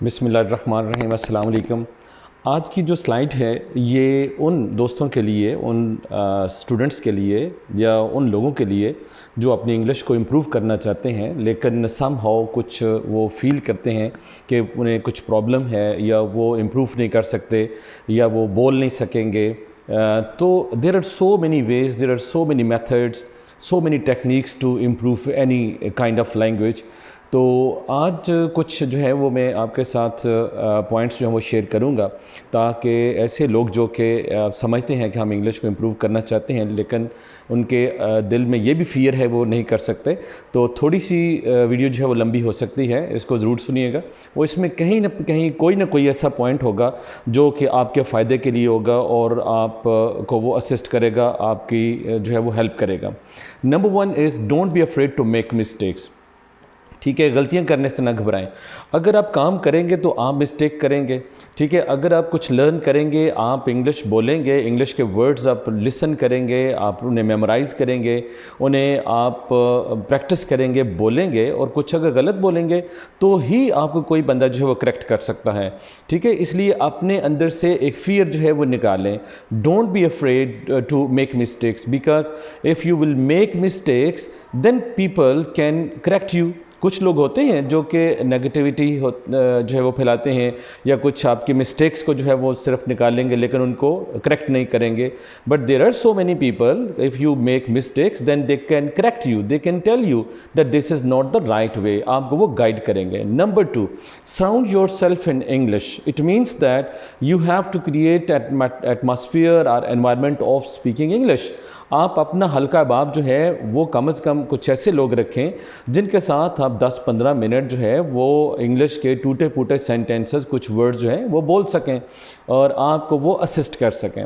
बिस्मिल्लाहिर्रहमानिर्रहीम, अस्सलाम वालेकुम। आज की जो स्लाइड है ये उन दोस्तों के लिए, उन स्टूडेंट्स के लिए या उन लोगों के लिए जो अपनी इंग्लिश को इम्प्रूव करना चाहते हैं लेकिन सम हाउ कुछ वो फील करते हैं कि उन्हें कुछ प्रॉब्लम है या वो इम्प्रूव नहीं कर सकते या वो बोल नहीं सकेंगे। तो there are so many ways, there are so many methods, so many techniques to improve any kind of language. तो आज कुछ जो है वो मैं आपके साथ पॉइंट्स जो हैं वो शेयर करूंगा ताकि ऐसे लोग जो कि समझते हैं कि हम इंग्लिश को इम्प्रूव करना चाहते हैं लेकिन उनके दिल में ये भी फ़ियर है, वो नहीं कर सकते। तो थोड़ी सी वीडियो जो है वो लंबी हो सकती है, इसको ज़रूर सुनिएगा। वो इसमें कहीं ना कहीं कोई ना कोई ऐसा पॉइंट होगा जो कि आपके फ़ायदे के लिए होगा और आप को वो असिस्ट करेगा, आपकी जो है वो हेल्प करेगा। Number 1 is don't be afraid to make mistakes. ठीक है, गलतियां करने से ना घबराएं। अगर आप काम करेंगे तो आप मिस्टेक करेंगे। ठीक है, अगर आप कुछ लर्न करेंगे, आप इंग्लिश बोलेंगे, इंग्लिश के वर्ड्स आप लिसन करेंगे, आप उन्हें मेमोराइज़ करेंगे, उन्हें आप प्रैक्टिस करेंगे, बोलेंगे और कुछ अगर गलत बोलेंगे तो ही आपको कोई बंदा जो है वो करेक्ट कर सकता है। ठीक है, इसलिए अपने अंदर से एक फ़ियर जो है वो निकालें। Don't be afraid to make mistakes because if you will make mistakes then people can correct you. कुछ लोग होते हैं जो कि नेगेटिविटी जो है वो फैलाते हैं या कुछ आपकी मिस्टेक्स को जो है वो सिर्फ निकालेंगे लेकिन उनको करेक्ट नहीं करेंगे। But there are so many people, if you make mistakes then they can correct you, they can tell you that this is not the right way, आपको वो गाइड करेंगे। Number 2, surround yourself in English. It means that you have to create atmosphere और environment of speaking English. आप अपना हल्का बाब जो है वो कम से कम कुछ ऐसे लोग रखें जिनके साथ आप 10-15 मिनट जो है वो इंग्लिश के टूटे फूटे सेंटेंसेस, कुछ वर्ड्स जो हैं वो बोल सकें और आपको वो असिस्ट कर सकें।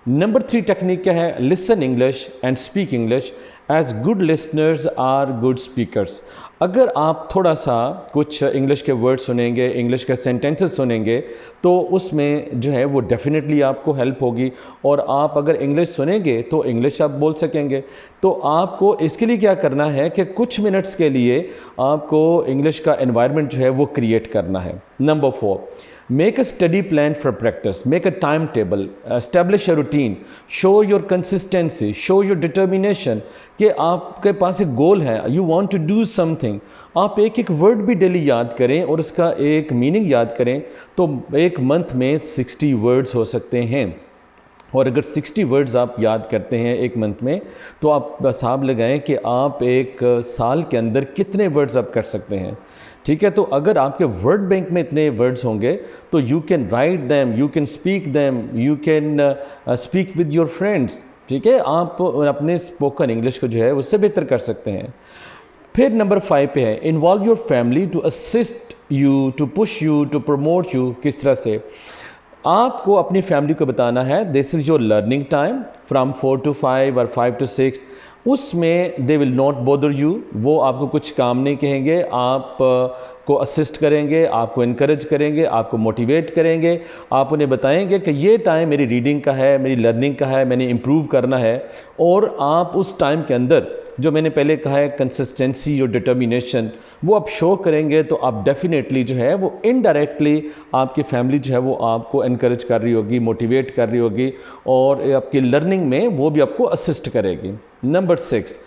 नंबर 3 टेक्निक क्या है? Listen English and speak English as good listeners are good speakers. अगर आप थोड़ा सा कुछ इंग्लिश के वर्ड सुनेंगे, इंग्लिश के सेंटेंसेस सुनेंगे तो उसमें जो है वो डेफिनेटली आपको हेल्प होगी और आप अगर इंग्लिश सुनेंगे तो इंग्लिश आप बोल सकेंगे। तो आपको इसके लिए क्या करना है कि कुछ मिनट्स के लिए आपको इंग्लिश का एनवायरनमेंट जो है वो क्रिएट करना है। Number 4, make a study plan for practice, make a timetable, establish a routine, show your consistency, show your determination कि आपके पास एक गोल है, you want to do something। आप एक एक वर्ड भी डेली याद करें और उसका एक मीनिंग याद करें तो एक मंथ में 60 वर्ड्स हो सकते हैं। और अगर 60 वर्ड्स आप याद करते हैं एक मंथ में तो आप हिसाब लगाएं कि आप एक साल के अंदर कितने वर्ड्स आप कर सकते हैं। ठीक है, तो अगर आपके वर्ड बैंक में इतने वर्ड्स होंगे तो you can write them, you can speak them, you can speak with your friends. ठीक है, आप अपने स्पोकन इंग्लिश को जो है उससे बेहतर कर सकते हैं। फिर नंबर 5 पे है involve your family to assist you, to push you, to promote you. किस तरह से? आपको अपनी फैमिली को बताना है this is your learning time from 4 to 5 और 5 to 6। उसमें they will not bother you, वो आपको कुछ काम नहीं कहेंगे, आप को असिस्ट करेंगे, आपको इनकरेज करेंगे, आपको मोटिवेट करेंगे। आप उन्हें बताएंगे कि ये टाइम मेरी रीडिंग का है, मेरी लर्निंग का है, मैंने इम्प्रूव करना है। और आप उस टाइम के अंदर जो मैंने पहले कहा है कंसिस्टेंसी और डिटर्मिनेशन वो आप शो करेंगे तो आप डेफिनेटली जो है वो इनडायरेक्टली आपकी फैमिली जो है वो आपको इनकरेज कर रही होगी, मोटिवेट कर रही होगी और आपकी लर्निंग में वो भी आपको असिस्ट करेगी। Number 6,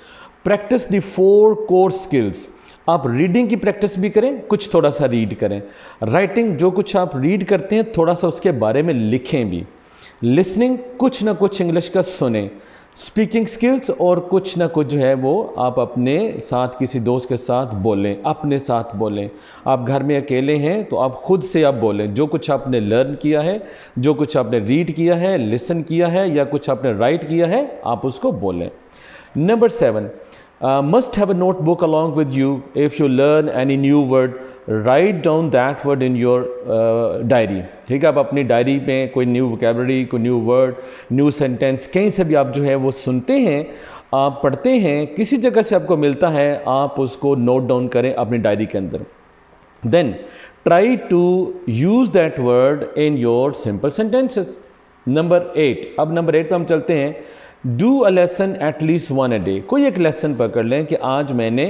practice the 4 core skills. आप रीडिंग की प्रैक्टिस भी करें, कुछ थोड़ा सा रीड करें। राइटिंग, जो कुछ आप रीड करते हैं थोड़ा सा उसके बारे में लिखें भी। लिसनिंग, कुछ ना कुछ इंग्लिश का सुने। स्पीकिंग स्किल्स, और कुछ ना कुछ जो है वो आप अपने साथ किसी दोस्त के साथ बोलें, अपने साथ बोलें। आप घर में अकेले हैं तो आप खुद से आप बोलें, जो कुछ आपने लर्न किया है, जो कुछ आपने रीड किया है, लिसन किया है या कुछ आपने राइट किया है, आप उसको बोलें। Number 7, must have a notebook along with you. If you learn any new word, write down that word in your diary। ठीक है, आप अपनी डायरी में कोई न्यू वोकेबलरी, कोई न्यू वर्ड, न्यू सेंटेंस कहीं से भी आप जो है वो सुनते हैं, आप पढ़ते हैं, किसी जगह से आपको मिलता है, आप उसको नोट डाउन करें अपनी डायरी के अंदर। Then try to use that word in your simple sentences. Number 8, अब नंबर 8 पे हम चलते हैं। Do a lesson at least 1 a day। कोई एक लेसन पकड़ लें कि आज मैंने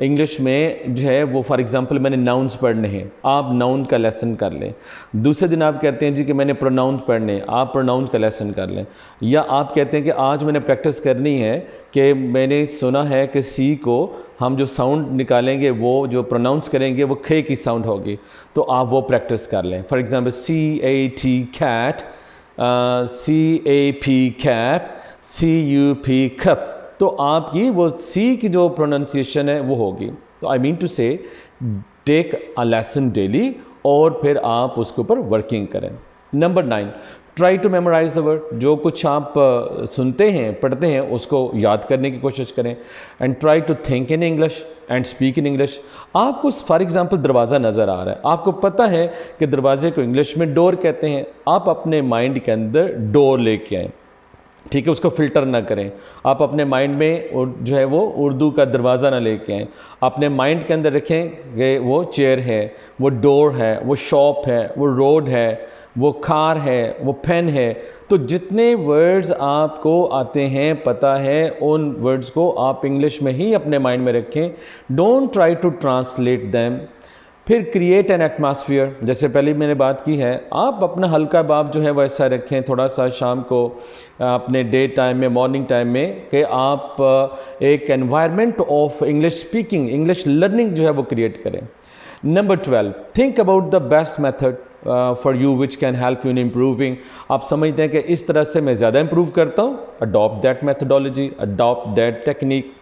इंग्लिश में जो है वो फॉर एग्जांपल मैंने नाउन्स पढ़ने हैं, आप नाउन का लेसन कर लें। दूसरे दिन आप कहते हैं जी कि मैंने प्रोनाउन पढ़ने हैं, आप प्रोनाउन का लेसन कर लें। या आप कहते हैं कि आज मैंने प्रैक्टिस करनी है कि मैंने सुना है कि सी को हम जो साउंड निकालेंगे वो जो प्रोनाउंस करेंगे वो खे की साउंड होगी, तो आप वो प्रैक्टिस कर लें। For example CAT cat, CAP cap, CUP cup, तो आपकी वो सी की जो प्रोनाउंसिएशन है वो होगी। तो I mean to say take a lesson daily और फिर आप उसके ऊपर वर्किंग करें। Number 9, try to memorise the word. जो कुछ आप सुनते हैं पढ़ते हैं उसको याद करने की कोशिश करें। And try to think in English and speak in English. आपको फॉर एग्जांपल दरवाज़ा नज़र आ रहा है, आपको पता है कि दरवाजे को इंग्लिश में डोर कहते हैं, आप अपने माइंड के अंदर डोर लेके आएँ, ठीक है, उसको फ़िल्टर ना करें। आप अपने माइंड में जो है वो उर्दू का दरवाज़ा ना लेके आएँ, अपने माइंड के अंदर रखें कि वो चेयर है, वो डोर है, वो शॉप है, वो रोड है, वो कार है, वो पेन है। तो जितने वर्ड्स आपको आते हैं पता है, उन वर्ड्स को आप इंग्लिश में ही अपने माइंड में रखें। Don't try to translate them. फिर क्रिएट एन एटमॉस्फेयर, जैसे पहले मैंने बात की है, आप अपना हल्का बाप जो है वैसा रखें थोड़ा सा शाम को अपने डे टाइम में, मॉर्निंग टाइम में, कि आप एक environment of English speaking, English learning जो है वो क्रिएट करें। Number 12, think about the best method for you which can help you in improving. आप समझते हैं कि इस तरह से मैं ज़्यादा इम्प्रूव करता हूँ, adopt that methodology, adopt that technique.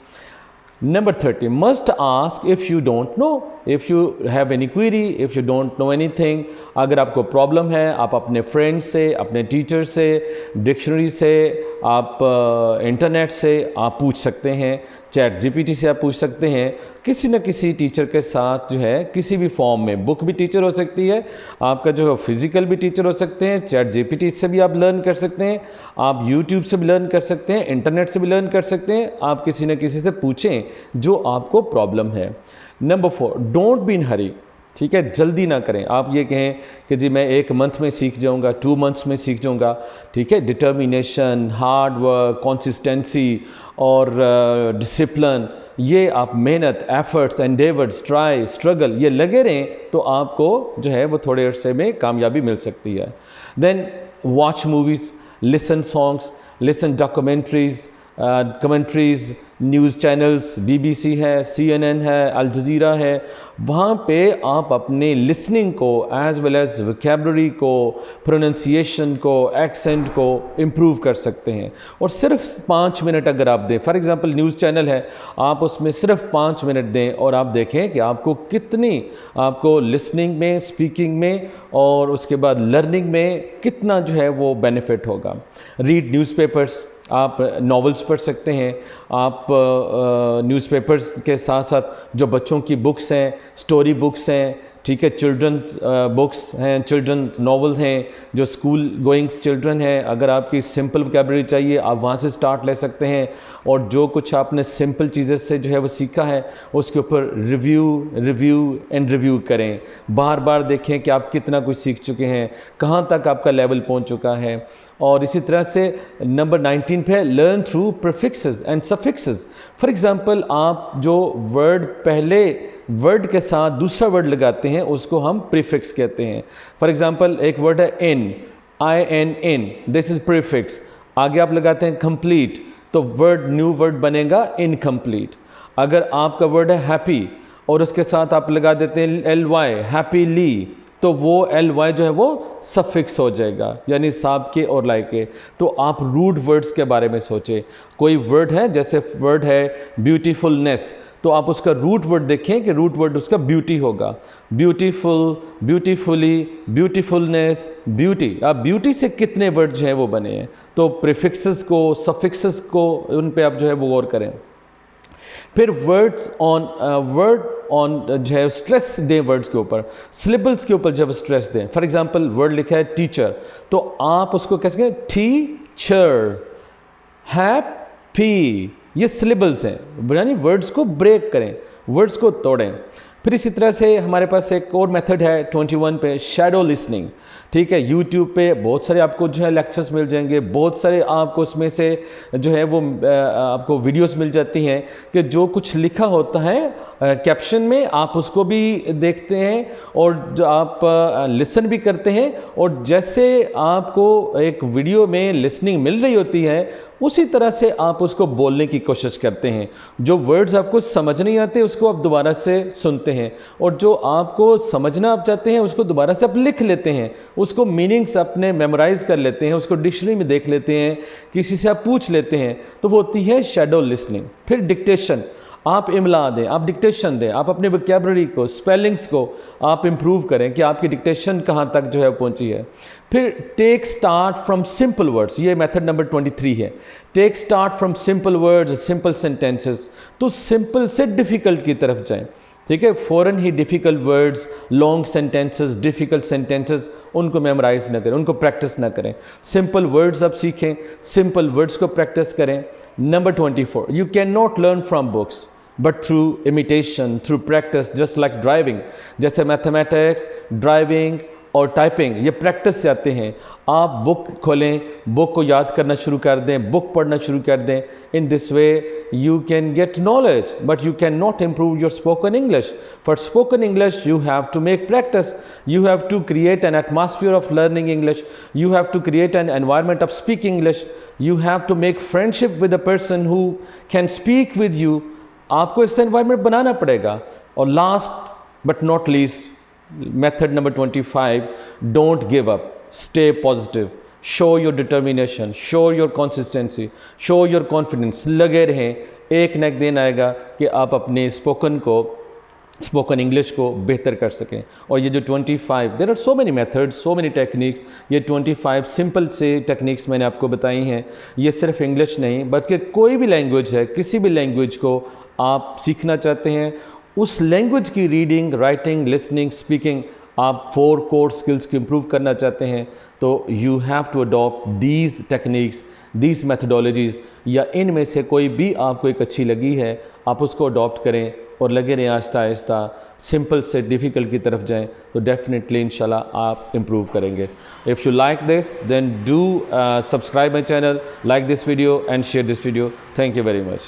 Number 30, must ask if you don't know, if you have any query, if you don't know anything। अगर आपको प्रॉब्लम है आप अपने फ्रेंड से, अपने टीचर से, डिक्शनरी से, आप इंटरनेट से आप पूछ सकते हैं, चैट जीपीटी से आप पूछ सकते हैं, किसी न किसी टीचर के साथ जो है किसी भी फॉर्म में, बुक भी टीचर हो सकती है, आपका जो है फिजिकल भी टीचर हो सकते हैं, चैट जीपीटी से भी आप लर्न कर सकते हैं, आप यूट्यूब से भी लर्न कर सकते हैं, इंटरनेट से भी लर्न कर सकते हैं। आप किसी न किसी से पूछें जो आपको प्रॉब्लम है। नंबर 4, डोंट बी इन हरी, ठीक है, जल्दी ना करें। आप ये कहें कि जी मैं 1 मंथ में सीख जाऊंगा, 2 मंथ्स में सीख जाऊंगा, ठीक है। डिटर्मिनेशन, हार्ड वर्क, कंसिस्टेंसी और डिसिप्लिन, ये आप मेहनत, एफर्ट्स, एंडेवर्स, ट्राई, स्ट्रगल, ये लगे रहें तो आपको जो है वो थोड़े अरसे में कामयाबी मिल सकती है। Then watch movies, listen songs, listen documentaries, commentaries, news channels, BBC है, CNN है, अल जज़ीरा है, वहाँ पे आप अपने लिसनिंग को एज़ वेल एज़ वोकैबुलरी को, प्रोनंसिएशन को, एक्सेंट को इम्प्रूव कर सकते हैं। और सिर्फ 5 मिनट अगर आप दें, फॉर एग्ज़ाम्पल न्यूज़ चैनल है, आप उसमें सिर्फ 5 मिनट दें और आप देखें कि आपको कितनी, आपको लिसनिंग में, स्पीकिंग में और उसके बाद लर्निंग में कितना जो है वो बेनिफिट होगा। रीड न्यूज़पेपर्स, आप नॉवेल्स पढ़ सकते हैं, आप न्यूज़पेपर्स के साथ साथ जो बच्चों की बुक्स हैं, स्टोरी बुक्स हैं, ठीक है, चिल्ड्रन बुक्स हैं, चिल्ड्रन नॉवल हैं, जो स्कूल गोइंग चिल्ड्रन हैं, अगर आपकी सिंपल वोकैबुलरी चाहिए आप वहाँ से स्टार्ट ले सकते हैं। और जो कुछ आपने सिंपल चीज़ें से जो है वो सीखा है उसके ऊपर रिव्यू एंड रिव्यू करें, बार बार देखें कि आप कितना कुछ सीख चुके हैं, कहाँ तक आपका लेवल पहुँच चुका है। और इसी तरह से नंबर 19 पे learn through prefixes and suffixes. For example आप जो वर्ड पहले वर्ड के साथ दूसरा वर्ड लगाते हैं उसको हम प्रीफिक्स कहते हैं। फॉर एग्जांपल एक वर्ड है इन, IN, दिस इज प्रीफिक्स। आगे आप लगाते हैं कंप्लीट, तो वर्ड न्यू वर्ड बनेगा इनकम्प्लीट। अगर आपका वर्ड है हैप्पी और उसके साथ आप लगा देते हैं LY, हैप्पीली, तो वो LY जो है वो सफिक्स हो जाएगा, यानी साब के और लाइक के। तो आप रूट वर्ड्स के बारे में सोचें। कोई वर्ड है, जैसे वर्ड है ब्यूटीफुलनेस, तो आप उसका रूट वर्ड देखें कि रूट वर्ड उसका ब्यूटी होगा। Beautiful, beautifully, beautifulness, beauty. अब ब्यूटी से कितने वर्ड जो है वो बने हैं, तो प्रीफिक्सेस को, सफिक्सेस को, उन पे आप जो है वो गौर करें। फिर वर्ड ऑन जो है स्ट्रेस दें वर्ड्स के ऊपर, सिलेबल्स के ऊपर जब स्ट्रेस दें। फॉर एग्जांपल वर्ड लिखा है टीचर, तो आप उसको कैसे कहें, टीचर, हैप्पी, ये सिलेबल्स हैं, यानी वर्ड्स को ब्रेक करें, वर्ड्स को तोड़ें। फिर इसी तरह से हमारे पास एक और मेथड है 21 पे, शैडो लिसनिंग, ठीक है। यूट्यूब पे बहुत सारे आपको जो है लेक्चर्स मिल जाएंगे, बहुत सारे आपको उसमें से जो है वो आपको वीडियोस मिल जाती हैं कि जो कुछ लिखा होता है कैप्शन में आप उसको भी देखते हैं और जो आप लिसन भी करते हैं, और जैसे आपको एक वीडियो में लिसनिंग मिल रही होती है उसी तरह से आप उसको बोलने की कोशिश करते हैं। जो वर्ड्स आपको समझ नहीं आते उसको आप दोबारा से सुनते हैं, और जो आपको समझना आप चाहते हैं उसको दोबारा से आप लिख लेते हैं, उसको मीनिंग्स अपने मेमोराइज कर लेते हैं, उसको डिक्शनरी में देख लेते हैं, किसी से आप पूछ लेते हैं, तो वो होती है शैडो लिसनिंग। फिर डिक्टेशन, आप इमला दें, आप डिक्टेशन दें, आप अपने वोकैबुलरी को, स्पेलिंग्स को आप इम्प्रूव करें कि आपकी डिक्टेशन कहाँ तक जो है पहुँची है। फिर take start from simple words, ये मेथड नंबर 23 है। Take start from simple words, simple sentences, तो सिंपल से डिफ़िकल्ट की तरफ जाएं, ठीक है। फ़ौरन ही difficult words, long sentences, difficult sentences उनको मेमोराइज ना करें, उनको प्रैक्टिस ना करें। सिंपल वर्ड्स आप सीखें, सिंपल वर्ड्स को प्रैक्टिस करें। Number 24, you can not learn from books but through imitation, through practice, just like driving. जैसे मैथमेटिक्स, ड्राइविंग और टाइपिंग ये प्रैक्टिस से आते हैं। आप बुक खोलें, बुक को याद करना शुरू कर दें, बुक पढ़ना शुरू कर दें। In this way you can get knowledge, but you cannot improve your spoken English. For spoken English you have to make practice, you have to create an atmosphere of learning English, you have to create an environment of speaking English, you have to make friendship with a person who can speak with you. आपको इस environment बनाना पड़ेगा। और last but not least, method number 25, don't give up, stay positive, show your determination, show your consistency, show your confidence. लगे रहें, एक न एक दिन आएगा कि आप अपने स्पोकन इंग्लिश को बेहतर कर सकें। और ये जो 25, there are so many methods, so many techniques, ये 25 सिंपल से टेक्निक्स मैंने आपको बताई हैं। ये सिर्फ इंग्लिश नहीं बल्कि कोई भी लैंग्वेज है, किसी भी लैंग्वेज को आप सीखना चाहते हैं, उस लैंग्वेज की रीडिंग, राइटिंग, लिसनिंग, स्पीकिंग, आप 4 कोर स्किल्स को इम्प्रूव करना चाहते हैं, तो you have to adopt these techniques, these methodologies, या इनमें से कोई भी आपको एक अच्छी लगी है आप उसको अडॉप्ट करें और लगे रहें, आहिस्ता आहिस्ता सिंपल से डिफ़िकल्ट की तरफ जाएं, तो डेफिनेटली इंशाल्लाह आप इम्प्रूव करेंगे। If you like this then do subscribe my channel, like this video and share this video. Thank you very much.